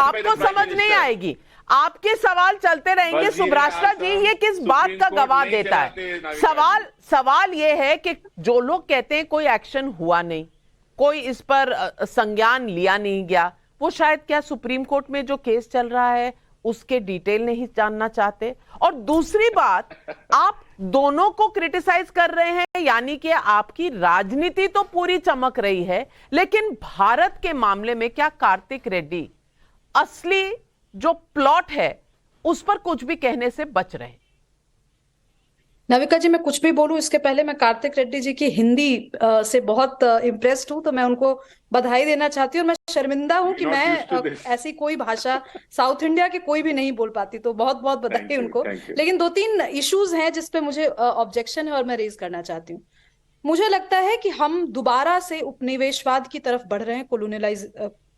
आपको समझ नहीं आएगी, आपके सवाल चलते रहेंगे। सुब्राष्ट्रा जी ये किस बात का गवाह देता है? सवाल ये है कि जो लोग कहते हैं कोई एक्शन हुआ नहीं, कोई इस पर संज्ञान लिया नहीं गया, वो शायद क्या सुप्रीम कोर्ट में जो केस चल रहा है उसके डिटेल नहीं जानना चाहते। और दूसरी बात, आप दोनों को क्रिटिसाइज कर रहे हैं, यानी कि आपकी राजनीति तो पूरी चमक रही है, लेकिन भारत के मामले में क्या कार्तिक रेड्डी असली जो प्लॉट है उस पर कुछ भी कहने से बच रहे हैं? नविका जी, मैं कुछ भी बोलूं इसके पहले मैं कार्तिक रेड्डी जी की हिंदी से बहुत इम्प्रेस्ड हूं, तो मैं उनको बधाई देना चाहती हूँ। और मैं शर्मिंदा हूं कि मैं ऐसी कोई भाषा साउथ इंडिया की कोई भी नहीं बोल पाती, तो बहुत बहुत बधाई उनको। लेकिन दो तीन इश्यूज हैं जिसपे मुझे ऑब्जेक्शन है और मैं रेज करना चाहती हूँ। मुझे लगता है कि हम दोबारा से उपनिवेशवाद की तरफ बढ़ रहे हैं,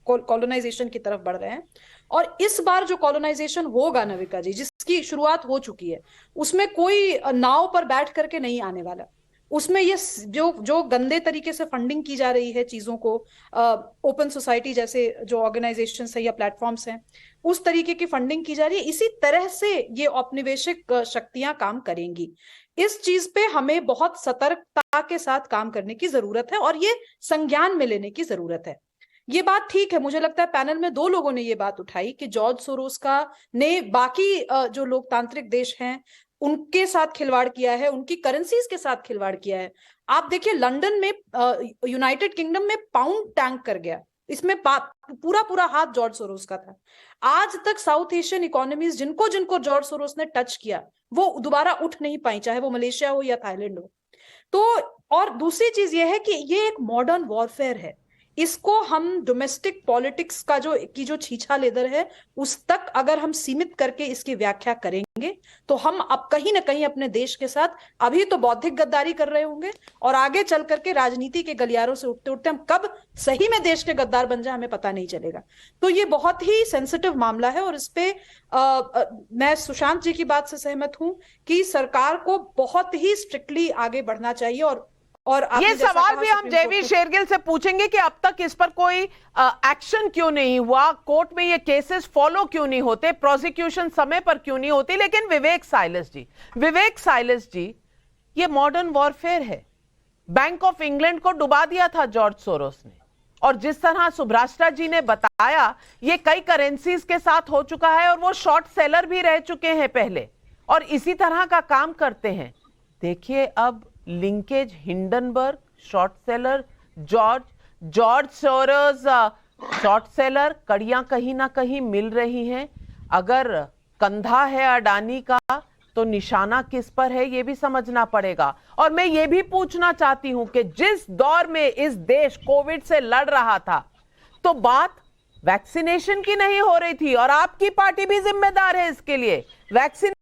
कॉलोनाइजेशन की तरफ बढ़ रहे हैं। और इस बार जो कॉलोनाइजेशन होगा नविका जी, जिसकी शुरुआत हो चुकी है, उसमें कोई नाव पर बैठ करके नहीं आने वाला। उसमें ये जो गंदे तरीके से फंडिंग की जा रही है चीजों को, ओपन सोसाइटी जैसे जो ऑर्गेनाइजेशन है या प्लेटफॉर्म्स हैं, उस तरीके की फंडिंग की जा रही है। इसी तरह से ये औपनिवेशिक शक्तियां काम करेंगी। इस चीज पे हमें बहुत सतर्कता के साथ काम करने की जरूरत है और ये संज्ञान में लेने की जरूरत है। ये बात ठीक है, मुझे लगता है पैनल में दो लोगों ने ये बात उठाई कि जॉर्ज सोरोस का ने बाकी जो लोकतांत्रिक देश हैं उनके साथ खिलवाड़ किया है, उनकी करेंसीज के साथ खिलवाड़ किया है। आप देखिए लंदन में, यूनाइटेड किंगडम में पाउंड टैंक कर गया, इसमें पूरा पूरा हाथ जॉर्ज सोरोस का था। आज तक साउथ एशियन इकोनॉमीज जिनको जिनको जॉर्ज सोरोस ने टच किया वो दोबारा उठ नहीं पाई, चाहे वो मलेशिया हो या थाईलैंड हो। तो और दूसरी चीज ये है कि ये एक मॉडर्न वॉरफेयर है। इसको हम डोमेस्टिक पॉलिटिक्स का जो छीछा लेदर है उस तक अगर हम सीमित करके इसकी व्याख्या करेंगे तो हम अब कहीं ना कहीं अपने देश के साथ अभी तो बौद्धिक गद्दारी कर रहे होंगे और आगे चल करके राजनीति के गलियारों से उठते उठते हम कब सही में देश के गद्दार बन जाए हमें पता नहीं चलेगा। तो ये बहुत ही सेंसिटिव मामला है और इस पे मैं सुशांत जी की बात से सहमत हूं कि सरकार को बहुत ही स्ट्रिक्टली आगे बढ़ना चाहिए। और ये सवाल भी हम जयवीर शेरगिल से पूछेंगे कि अब तक इस पर कोई एक्शन क्यों नहीं हुआ, कोर्ट में ये केसेस फॉलो क्यों नहीं होते, प्रोसिक्यूशन समय पर क्यों नहीं होती। लेकिन विवेक साइलस जी, ये मॉडर्न वॉरफेयर है। बैंक ऑफ इंग्लैंड को डुबा दिया था जॉर्ज सोरोस ने, और जिस तरह सुब्राष्ट्रा जी ने बताया ये कई करेंसीज के साथ हो चुका है और वो शॉर्ट सेलर भी रह चुके हैं पहले और इसी तरह का काम करते हैं। देखिए अब linkage, Hindenburg short seller, George Soros short seller, कड़ियां कहीं ना कहीं मिल रही हैं। अगर कंधा है अडानी का तो निशाना किस पर है ये भी समझना पड़ेगा। और मैं ये भी पूछना चाहती हूं कि जिस दौर में इस देश कोविड से लड़ रहा था तो बात वैक्सीनेशन की नहीं हो रही थी, और आपकी पार्टी भी जिम्मेदार है इसके लिए। वैक्सीन